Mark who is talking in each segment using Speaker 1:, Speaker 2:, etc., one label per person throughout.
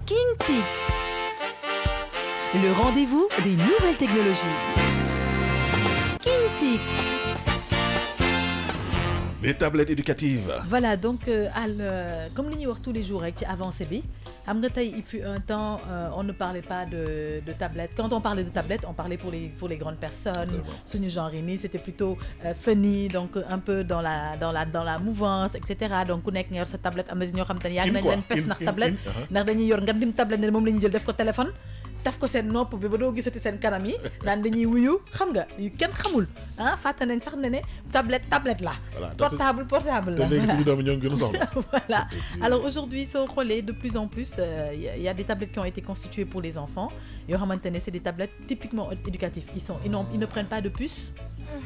Speaker 1: Kinti, le rendez-vous des nouvelles technologies. Kinti.
Speaker 2: Les tablettes éducatives.
Speaker 1: Voilà, donc comme li ñuy wax tous les jours rek ci avancée bi xam nga tey il fut un temps on ne parlait pas de tablettes. Quand on parlait de tablettes, on parlait pour les grandes personnes. Suñu genre yi nii c'était plutôt funny, donc un peu dans la mouvance, etc. Donc ku nekk nga yor sa tablette am na ñoo xam te ne yàgg nañ leen pes ndax tablette ndax dañuy yor ngandim tablette ne moom la ñuy jël def ko téléphone taf ko seen nopp bi ba doo gisati seen kanam yi naan dañuy wuyu xam nga yu kenn xamul fàtte nañ sax ne tablette la portable la
Speaker 2: léegi suñu doom ñoo ngi gën a soxla.
Speaker 1: Voilà. Alors aujourd'hui soo xoolee de plus en plus il y a des tablettes qui ont été constituées pour les enfants yoo xamante ne c'est des tablettes typiquement éducatives. Ils ne prennent pas de puce.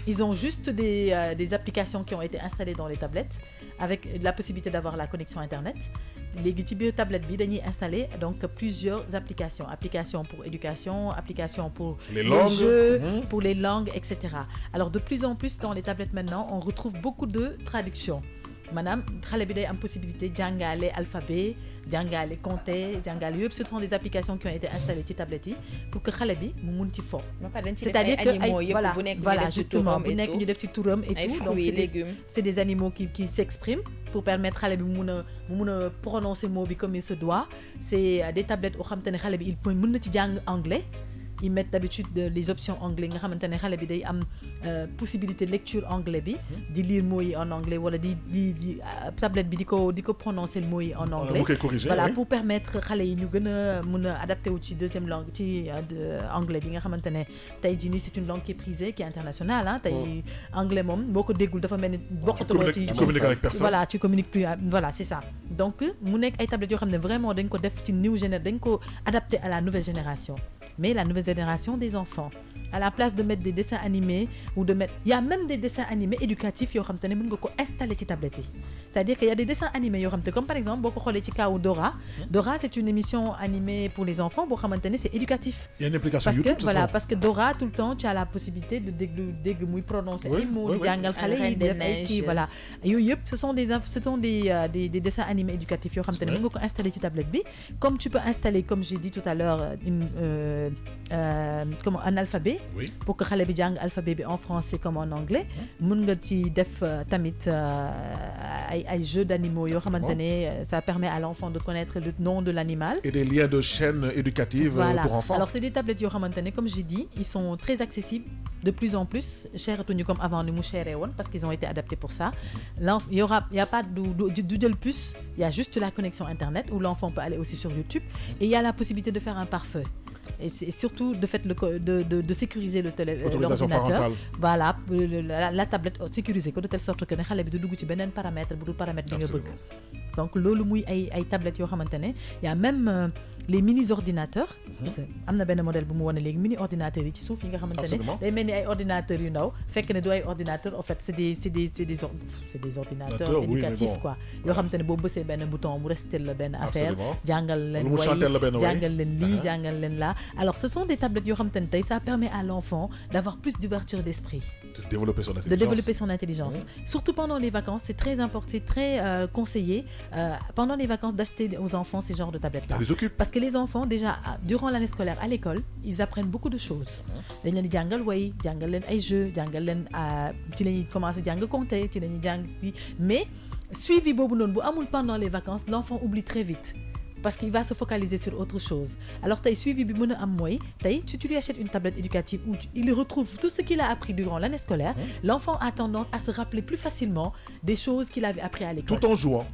Speaker 1: Ils ont juste des applications qui ont été installées dans les tablettes avec la possibilité d'avoir la connexion internet. Léegi ci biir tablette bi dañuy installer donc plusieurs applications pour éducation, applications pour les jeux, pour les langues, etc. Alors de plus en plus dans les tablettes maintenant on retrouve beaucoup de traductions. Maanaam xale bi day am possibilité jàngale alphabet, jàngale compter, jàngale yëpp. Ce sont des applications qui ont été installées ci tablette yi pour que xale bi mu mun ci fo. C'est-à-dire que voilà justement bu nekk ñu def ci turam et tout. Donc c'est des animaux qui s'expriment pour permettre xale bi mu mun a prononcer mot bi comme il se doit. C'est des tablettes yoo xam te ne xale bi il mën na ci jàng anglais. Ils mettent d'habitude les options anglais nga xamante ne xale bi day am possibilité de lecture anglais bi di lire mots yi en anglais wala di tablette bi di ko prononcer mots yi en anglais. Voilà pour permettre xale yi ñu gën a mën a adapté wu ci deuxième langue ci anglais bi nga xamante ne tey jii nii c'est une langue qui est prisée, qui est internationale tey anglais moom boo ko déggul dafa mel ni bokkatuloo ci voilà tu communiques plus voilà c'est ça. Donc mu nekk ay tablettes yoo xam ne vraiment dañ ko def ci dañ ko adapté à la nouvelle génération. Mais la nouvelle génération des enfants, à la place de mettre des dessins animés ou il y a même des dessins animés éducatifs yoo xam te ne mën nga ko installer ci tablette yi. C'est-à-dire qu'il y a des dessins animés yoo xam te comme par exemple boo ko xoolee ci kaw Dora. Dora c'est une émission animée pour les enfants boo xamante ne c'est éducatif.
Speaker 2: Il y a une application YouTube
Speaker 1: parce que Dora tout le temps tu as la possibilité de dégg muy prononcer ay mots di jàngal xale yi def ay kii voilà. Yooyu yëpp ce sont des dessins animés éducatifs yoo xam te ne mën nga ko installer ci tablette bi comme tu peux installer comme j'ai dit tout à l'heure un alphabet.
Speaker 2: Oui.
Speaker 1: Pour que xale bi jàng alphabet bi en français comme en anglais mën nga ci def tamit ay jeux d'animaux yoo xamante ne ça permet à l'enfant de connaître le nom de l'animal
Speaker 2: et des liens de chaînes éducatives pour enfants.
Speaker 1: Alors c'est des tablettes yoo xamante ne comme j'ai dit ils sont très accessibles de plus en plus cheratuñu comme avant ni mu chéré woon parce qu'ils ont été adaptés pour ça. Il y a pas du jël puce, il y a juste la connexion internet où l'enfant peut aller aussi sur YouTube et il y a la possibilité de faire un pare-feu. Et surtout de sécuriser l'ordinateur. Voilà, la tablette sécurisée de telle sorte que ne xale bi du dugg ci beneen paramètre bu dul paramètre bi nga bëgg. Donc loolu muy ay tablettes yoo xamante ne y a même les mini ordinateurs. am na benn modèle bu mu wane léegi mini ordinateurs yi ci suuf yi nga xamante ne day mel ni ay ordinateurs yu ndaw fekk ne du ay ordinateurs en fait c'est des ordinateurs éducatifs quoi yoo xamante ne boo bësee benn bouton mu resté la benn affaire jàngal leen jàngal leen lii jàngal leen là. Alors ce sont des tablettes yoo xamante ne tey ça permet à l'enfant d'avoir plus d'ouverture d'esprit,
Speaker 2: de développer son intelligence.
Speaker 1: Surtout pendant les vacances, c'est très important, c'est très conseillé pendant les vacances d'acheter aux enfants ces genres de tablettes là. Parce que les enfants déjà durant l'année scolaire à l'école, ils apprennent beaucoup de choses. dañ leen di jàngal way jàngal leen ay jeux jàngal leen ci la ñuy commencer jàng compter ci la ñuy jàng mais suivi boobu noonu bu amul pendant les vacances, l'enfant oublie très vite. Parce qu'il va se focaliser sur autre chose. Alors tey suivi bi mën a am mooy tey si tu lui achètes une tablette éducative où il retrouve tout ce qu'il a appris durant l'année scolaire, l'enfant a tendance à se rappeler plus facilement des choses qu'il avait appris à l'école.
Speaker 2: Tout en jouant.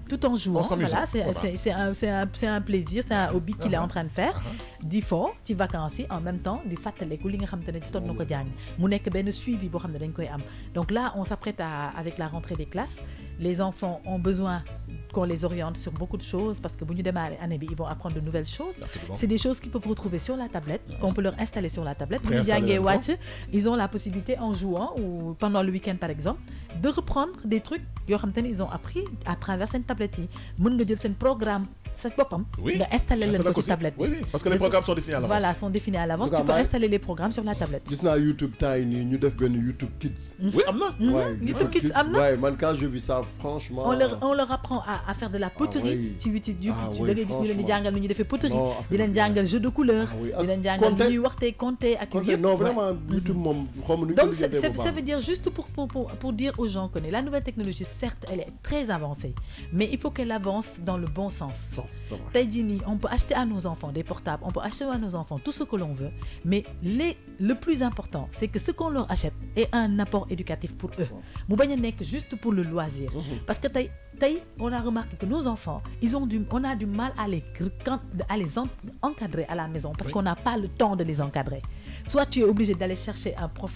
Speaker 1: Voilà, c'est un plaisir, c'est un hobby qu'il est en train de faire. Di fo ci vacances yi en même temps di fàttaliku li nga xam te ne ci doon na ko jàng mu nekk benn suivi boo xam ne dañ koy am. Donc là on s'apprête avec la rentrée des classes, les enfants ont besoin qu'on les oriente sur beaucoup de choses parce que bu ñu démarrer année bi ils vont apprendre de nouvelles choses. Absolument. C'est des choses qu'ils peuvent retrouver sur la tablette, qu'on peut leur installer sur la tablette. Bu ñu jàngee wàcc, ils ont la possibilité en jouant ou pendant le week-end par exemple de reprendre des trucs yoo xam te ne ils ont appris à travers seen tablette yi. Mën nga jël seen programme ça boppam.
Speaker 2: Oui.
Speaker 1: Nga installer leen ko ci tablette.
Speaker 2: Oui, parce que les programmes sont définis à l'avance.
Speaker 1: Voilà, sont définis à l'avance. Tu peux installer les programmes sur la tablette.
Speaker 3: Gis naa YouTube temps yi nii ñu def benn YouTube Kids.
Speaker 2: Oui, am na.
Speaker 1: YouTube Kids am na.
Speaker 3: Ouais, man quand je vis ça franchement.
Speaker 1: On leur apprend à faire de la poterie. ci YouTube ci da ngay gis ñu leen di jàngal nu ñu defee poterie. di leen jàngal jeu de couleur. di leen jàngal nu ñuy waxtee compter ak yëpp.
Speaker 3: Non vraiment YouTube moom xaw ma nu ñu
Speaker 1: donc ça veut dire juste pour dire aux gens que la nouvelle technologie certes elle est très avancée mais il faut qu'elle avance dans le bon sens. Tey jii nii on peut acheter à nos enfants des portables, on peut acheter à nos enfants tout ce que l'on veut, mais le plus important c'est que ce qu'on leur achète est un apport éducatif pour eux. mu bañ a nekk juste pour le loisir. Parce que tey on a remarqué que nos enfants on a du mal à les encadrer à la maison parce qu'on n'a pas le temps de les encadrer. Soit tu es obligé d'aller chercher un prof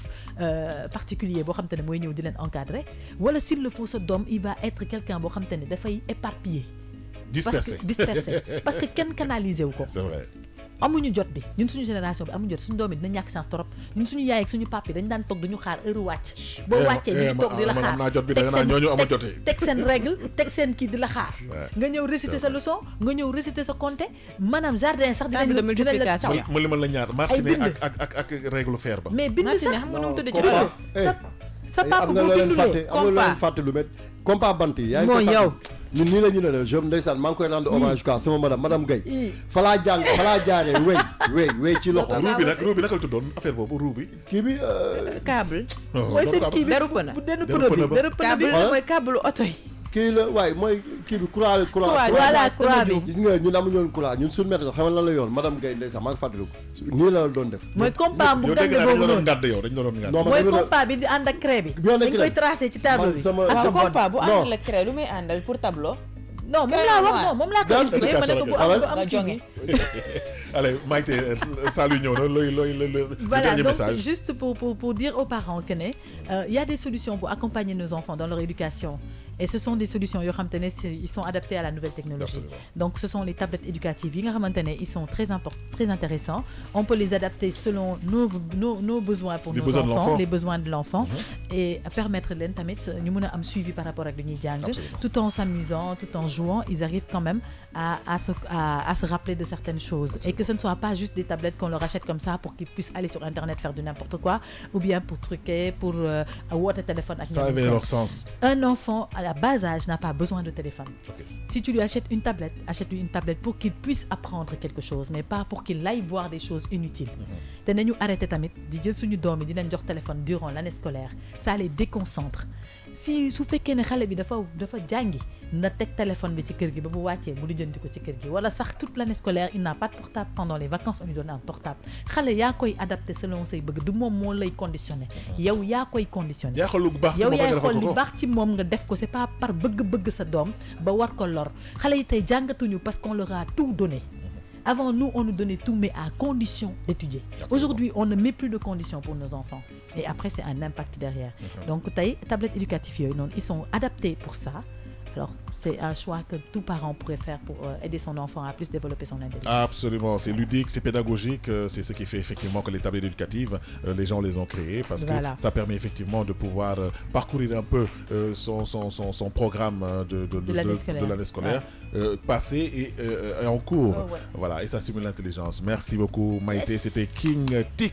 Speaker 1: particulier boo xam te ne mooy ñëw di leen encadrer wala s'il le faut sa doom il va être quelqu'un boo xam te ne dafay éparpillé. dispersé parce que kenn canalisé wu ko.
Speaker 2: C'est vrai.
Speaker 1: amuñu jot bi ñun suñu génération bi amuñu jot suñu doom yi dina ñàkk chance trop ñun suñu yaay ak suñu papa yi dañ daan toog dañu xaar heure wàcc. boo wàccee ñu toog di la xaar
Speaker 2: am naa jot bi da nga naan ñooñu ama jotee.
Speaker 1: teg seen règle teg seen kii di la xaar. nga ñëw réciter sa leçon nga ñëw réciter sa compter maanaam jardin sax dinañ la taw.
Speaker 2: ma limal la ñaar martinet ak règle faire ba.
Speaker 1: mais bind sax
Speaker 4: xam nga nu mu tudd ci
Speaker 1: sa papa bu bindulee
Speaker 3: compas bant yi yaa ngi yow ñun nii la ñu ne je ndeysaan maa ngi koy rendre hommage quoi sama madame Guèye falaa jaaree wéy ci loxo
Speaker 2: ruu bi naka la tuddoon affaire boobu ruu bi
Speaker 3: kii bi
Speaker 4: câble
Speaker 1: mooy seen kii bi
Speaker 4: deru pëna
Speaker 1: bi
Speaker 4: mooy câble oto yi
Speaker 3: kii la waaye mooy kii bi croix
Speaker 1: voilà croix bi
Speaker 3: gis nga ñun amuñu woon croix ñun suñu maître xam lan la yoon madame Guèye ndeysaan maa ngi fàttaliku nii la doon def
Speaker 1: mooy compas bu gàdd boobu noonu
Speaker 2: dañ la doon ngàdd
Speaker 1: mooy compas bi di ànd ak craie bi dañ koy tracé ci tableau bi
Speaker 4: waaw compas bu ànd ak craie lu muy àndal pour tableau
Speaker 1: non moom laa ko expliqué ma ne ko bu am jonge
Speaker 2: allez Maïté salut ñëw na looy
Speaker 1: voilà donc
Speaker 2: message.
Speaker 1: juste pour dire aux parents que il y a des solutions pour accompagner nos enfants dans leur éducation. Et ce sont des solutions yoo xamante ne ils sont adaptés à la nouvelle technologie.
Speaker 2: Absolument.
Speaker 1: Donc ce sont les tablettes éducatives yi nga xamante ne ils sont très intéressants. On peut les adapter selon nos besoins pour nos enfants, les besoins de l'enfant et permettre leen tamit ñu mën a am suivi par rapport ak li ñuy jàng. Tout en s'amusant, tout en jouant, ils arrivent quand même à se rappeler de certaines choses. Et que ce ne soit pas juste des tablettes qu'on leur achète comme ça pour qu'ils puissent aller sur internet faire du n'importe quoi ou bien pour truquer, pour woote téléphone ak
Speaker 2: ça avait leur sens.
Speaker 1: Un enfant à bas âge n'a pas besoin de téléphone. Si tu lui achètes une tablette, achète-lui une tablette pour qu'il puisse apprendre quelque chose, mais pas pour qu'il aille voir des choses inutiles. te nañu arrêté tamit di jël suñu doom yi di leen jox téléphone durant l'année scolaire, ça les déconcentre. su fekkee ne xale bi dafa jàngi na teg téléphone bi ci kër gi ba bu wàccee bu lijjanti ko ci kër gi wala sax toute l'année scolaire il n'a pas de portable. Pendant les vacances on lui donne un portable. Xale yaa koy adapté selon say bëgg du moom moo lay conditionné. yow yaa koy conditionné.
Speaker 2: yaa xool lu baax ci
Speaker 1: yow
Speaker 2: moom
Speaker 1: yaay xool li baax ci moom nga def ko c'est pas par bëgg-bëgg sa doom ba war ko lor. Xale yi tey jàngatuñu parce qu'on leur a tout donné. Avant nous, on nous donnait tout, mais à condition d'étudier. Aujourd'hui, on ne met plus de conditions pour nos enfants. Et après, c'est un impact derrière. Donc, les tablettes éducatives, ils sont adaptés pour ça. Alors, c'est un choix que tout parent pourrait faire pour aider son enfant à plus développer son intelligence. Absolument,
Speaker 2: c'est ludique, c'est pédagogique, c'est ce qui fait effectivement que les tablettes éducatives, les gens les ont créées parce que ça permet effectivement de pouvoir parcourir un peu son programme de l'année scolaire, passé et en cours. Voilà, et ça stimule l'intelligence. Merci beaucoup Maïté, c'était King Tic.